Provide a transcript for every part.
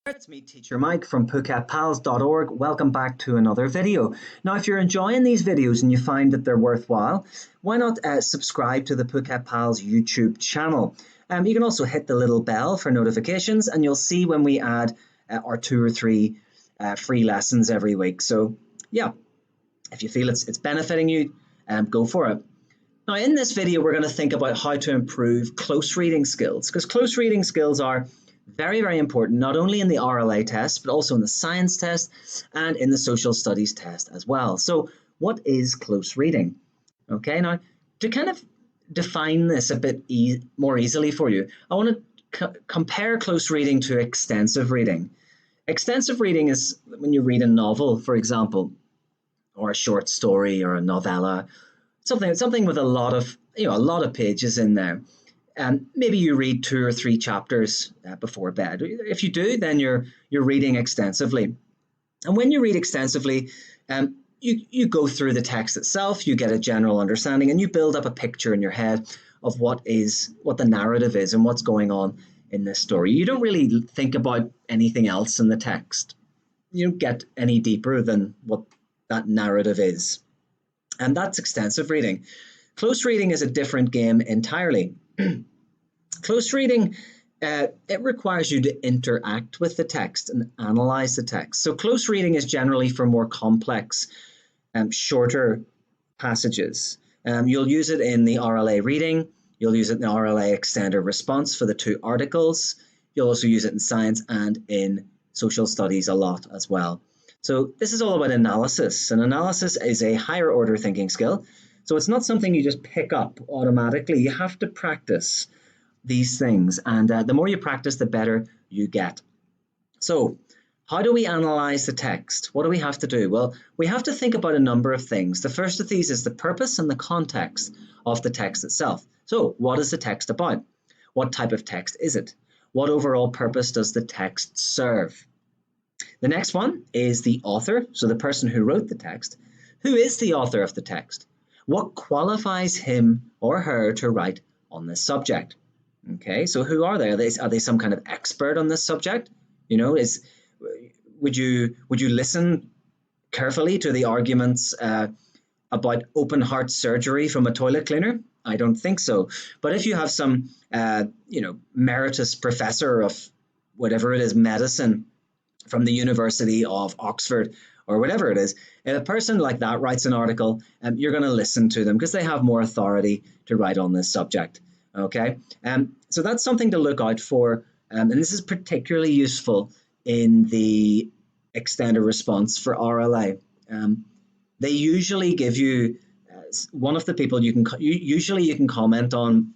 It's me, Teacher Mike from phuketpals.org. Welcome back to another video. Now, if you're enjoying these videos and you find that they're worthwhile, why not subscribe to the Phuket Pals YouTube channel? You can also hit the little bell for notifications, and you'll see when we add our 2 or 3 free lessons every week. So, yeah, if you feel it's benefiting you, go for it. Now, in this video, we're going to think about how to improve close reading skills, because close reading skills are very, very important, not only in the RLA test, but also in the science test and in the social studies test as well. So what is close reading? Okay, now to kind of define this a bit more easily for you, I want to compare close reading to extensive reading. Extensive reading is when you read a novel, for example, or a short story or a novella, something with a lot of pages in there. Maybe you read 2 or 3 chapters before bed. If you do, then you're reading extensively. And when you read extensively, you go through the text itself, you get a general understanding, and you build up a picture in your head of what the narrative is and what's going on in this story. You don't really think about anything else in the text. You don't get any deeper than what that narrative is. And that's extensive reading. Close reading is a different game entirely. Close reading, it requires you to interact with the text and analyze the text. So close reading is generally for more complex, shorter passages. You'll use it in the RLA reading. You'll use it in the RLA Extended Response for the 2 articles. You'll also use it in science and in social studies a lot as well. So this is all about analysis, and analysis is a higher order thinking skill. So it's not something you just pick up automatically. You have to practice these things, and the more you practice, the better you get. So how do we analyze the text? What do we have to do? Well, we have to think about a number of things. The first of these is the purpose and the context of the text itself. So what is the text about? What type of text is it? What overall purpose does the text serve? The next one is the author, so the person who wrote the text. Who is the author of the text? What qualifies him or her to write on this subject? Okay, so who are they? Are they some kind of expert on this subject? You know, would you listen carefully to the arguments about open heart surgery from a toilet cleaner? I don't think so. But if you have some emeritus professor of whatever it is, medicine from the University of Oxford or whatever it is, if a person like that writes an article, you're going to listen to them because they have more authority to write on this subject. Okay, so that's something to look out for, and this is particularly useful in the extended response for RLA. They usually give you one of the people you can comment on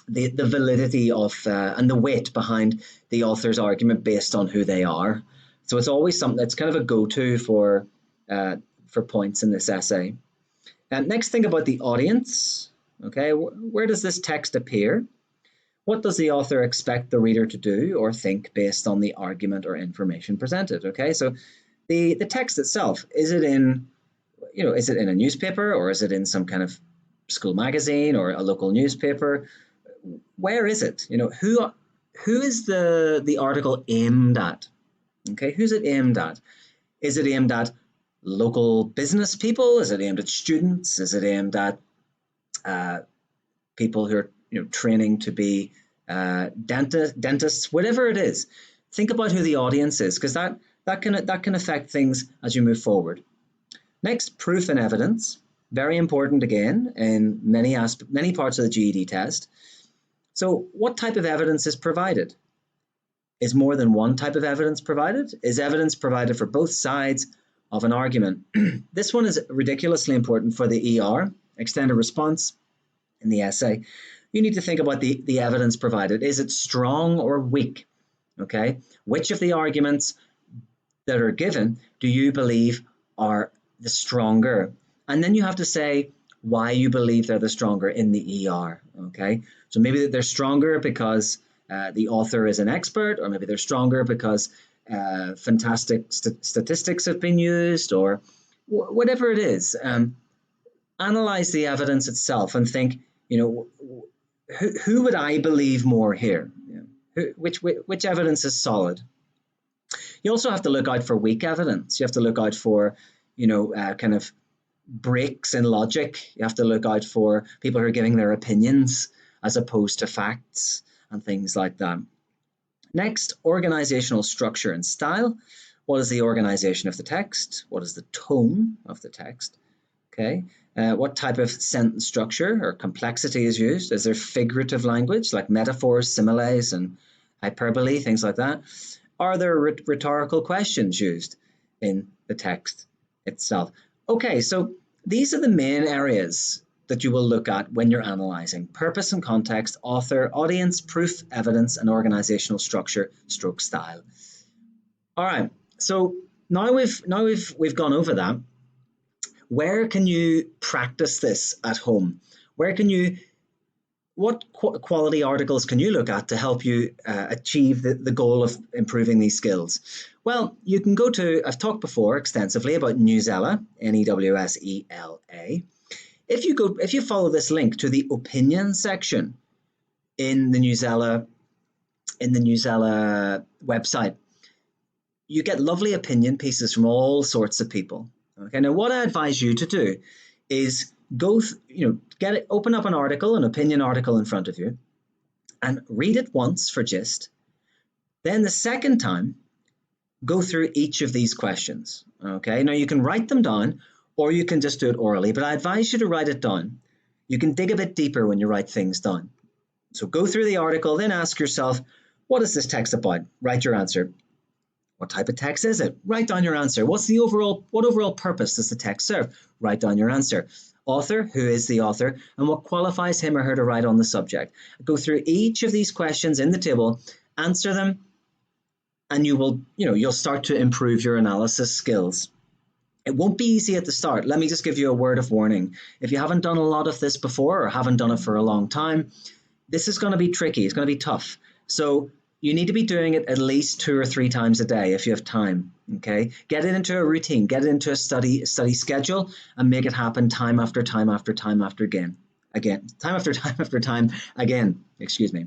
the validity of and the weight behind the author's argument based on who they are. So it's always something that's kind of a go-to for points in this essay. Next, think about the audience. Okay, where does this text appear? What does the author expect the reader to do or think based on the argument or information presented? Okay, so the text itself, is it in a newspaper, or is it in some kind of school magazine or a local newspaper? Where is it? Who is the article aimed at? Okay, who's it aimed at? Is it aimed at local business people? Is it aimed at students? Is it aimed at people who are training to be dentists? Whatever it is, think about who the audience is, because that can affect things as you move forward. Next, proof and evidence, very important again in many parts of the GED test. So what type of evidence is provided? Is more than one type of evidence provided? Is evidence provided for both sides of an argument? This one is ridiculously important for the ER, extended response, in the essay. You need to think about the evidence provided. Is it strong or weak? Okay, which of the arguments that are given do you believe are the stronger? And then you have to say why you believe they're the stronger in the ER. Okay, so maybe they're stronger because the author is an expert, or maybe they're stronger because fantastic statistics have been used, or whatever it is. Analyze the evidence itself and think, who would I believe more here? Which evidence is solid? You also have to look out for weak evidence. You have to look out for, kind of breaks in logic. You have to look out for people who are giving their opinions as opposed to facts and things like that. Next, organizational structure and style. What is the organization of the text? What is the tone of the text? Okay. What type of sentence structure or complexity is used? Is there figurative language like metaphors, similes, and hyperbole, things like that? Are there rhetorical questions used in the text itself? Okay, so these are the main areas that you will look at when you're analyzing: purpose and context, author, audience, proof, evidence, and organizational structure stroke style. All right, so now we've gone over that. Where can you practice this at home? What quality articles can you look at to help you achieve the goal of improving these skills? Well, you can go to, I've talked before extensively about Newsela, Newsela. If you follow this link to the opinion section in the Newsela website, you get lovely opinion pieces from all sorts of people. Okay, now what I advise you to do is open up an opinion article in front of you, and read it once for gist. Then the second time, go through each of these questions. Okay, now you can write them down, or you can just do it orally, but I advise you to write it down. You can dig a bit deeper when you write things down. So go through the article, then ask yourself, what is this text about? Write your answer. What type of text is it? Write down your answer. What overall purpose does the text serve? Write down your answer. Author, who is the author, and what qualifies him or her to write on the subject? Go through each of these questions in the table, answer them, and you'll start to improve your analysis skills. It won't be easy at the start. Let me just give you a word of warning. If you haven't done a lot of this before or haven't done it for a long time, this is going to be tricky. It's going to be tough. So you need to be doing it at least 2 or 3 times a day if you have time. Okay, get it into a routine, get it into a study schedule, and make it happen time after time after time after time after time after time again. Excuse me.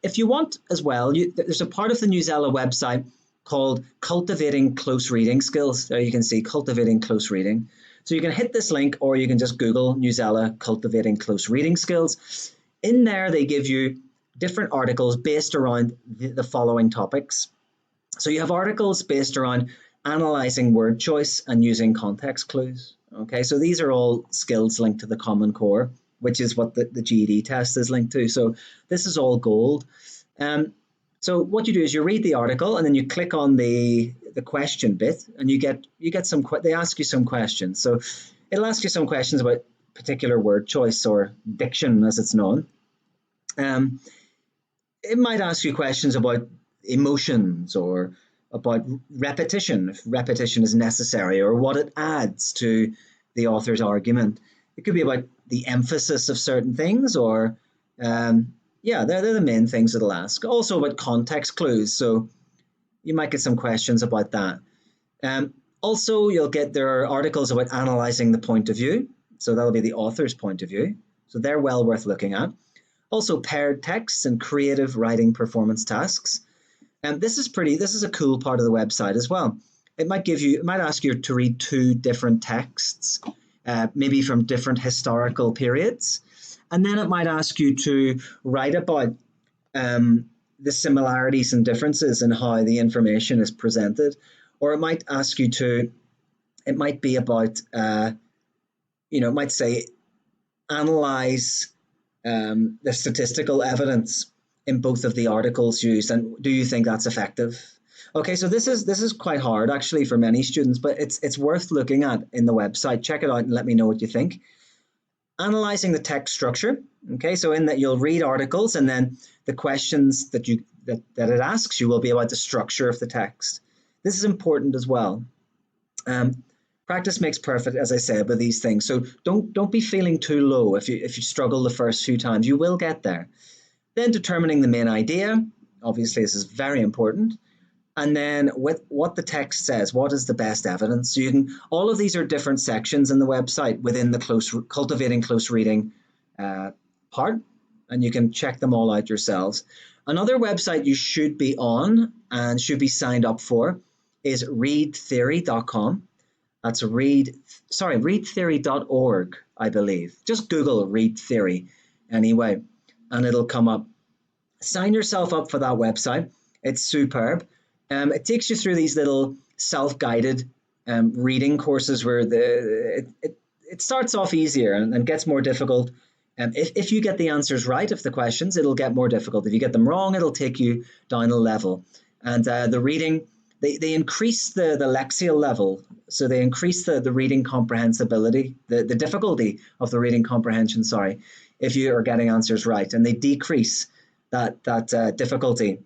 If you want as well, there's a part of the Newsela website called Cultivating Close Reading Skills. There you can see Cultivating Close Reading. So you can hit this link, or you can just Google Newsela Cultivating Close Reading Skills. In there, they give you different articles based around the following topics. So you have articles based around analyzing word choice and using context clues. Okay, so these are all skills linked to the Common Core, which is what the GED test is linked to. So this is all gold. So what you do is you read the article, and then you click on the question bit, and you get some. They ask you some questions. So it'll ask you some questions about particular word choice or diction, as it's known. It might ask you questions about emotions or about repetition, if repetition is necessary, or what it adds to the author's argument. It could be about the emphasis of certain things, or they're the main things it'll ask. Also about context clues, so you might get some questions about that. Also, there are articles about analyzing the point of view, so that'll be the author's point of view. So they're well worth looking at. Also, paired texts and creative writing performance tasks. And this is a cool part of the website as well. It might ask you to read 2 different texts, maybe from different historical periods. And then it might ask you to write about the similarities and differences in how the information is presented. Or it might ask you it might be about, it might say, analyze the statistical evidence in both of the articles used, and do you think that's effective? Okay, so this is quite hard actually for many students, but it's worth looking at in the website. Check it out and let me know what you think. Analyzing the text structure. Okay, so in that you'll read articles, and then the questions that it asks you will be about the structure of the text. This is important as well. Practice makes perfect, as I said, with these things. So don't be feeling too low if you struggle the first few times. You will get there. Then determining the main idea. Obviously, this is very important. And then with what the text says, what is the best evidence? So all of these are different sections in the website within the cultivating close reading part, and you can check them all out yourselves. Another website you should be on and should be signed up for is readtheory.com. That's readtheory.org, I believe. Just Google Read Theory anyway, and it'll come up. Sign yourself up for that website. It's superb. It takes you through these little self-guided reading courses where it starts off easier and gets more difficult. If you get the answers right of the questions, it'll get more difficult. If you get them wrong, it'll take you down a level. And the reading, they increase the lexial level. So they increase the reading comprehensibility, the difficulty of the reading comprehension, sorry, if you are getting answers right. And they decrease that difficulty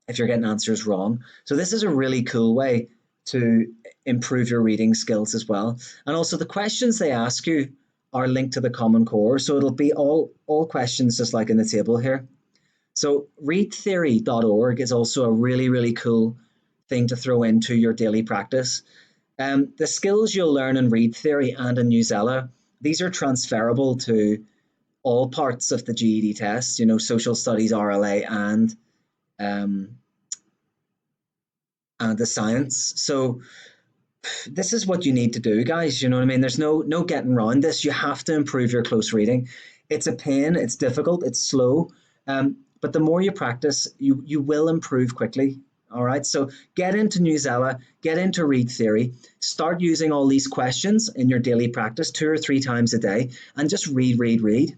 if you're getting answers wrong. So this is a really cool way to improve your reading skills as well. And also the questions they ask you are linked to the Common Core. So it'll be all questions just like in the table here. So readtheory.org is also a really, really cool thing to throw into your daily practice. The skills you'll learn in Read Theory and in Newsella, these are transferable to all parts of the GED test, social studies, RLA, and the science. So this is what you need to do, guys. You know what I mean? There's no getting around this. You have to improve your close reading. It's a pain. It's difficult. It's slow. But the more you practice, you will improve quickly. All right. So get into Newsella, get into Read Theory, start using all these questions in your daily practice 2 or 3 times a day, and just read.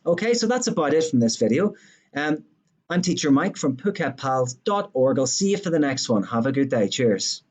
Okay, so that's about it from this video. I'm Teacher Mike from phuketpals.org. I'll see you for the next one. Have a good day. Cheers.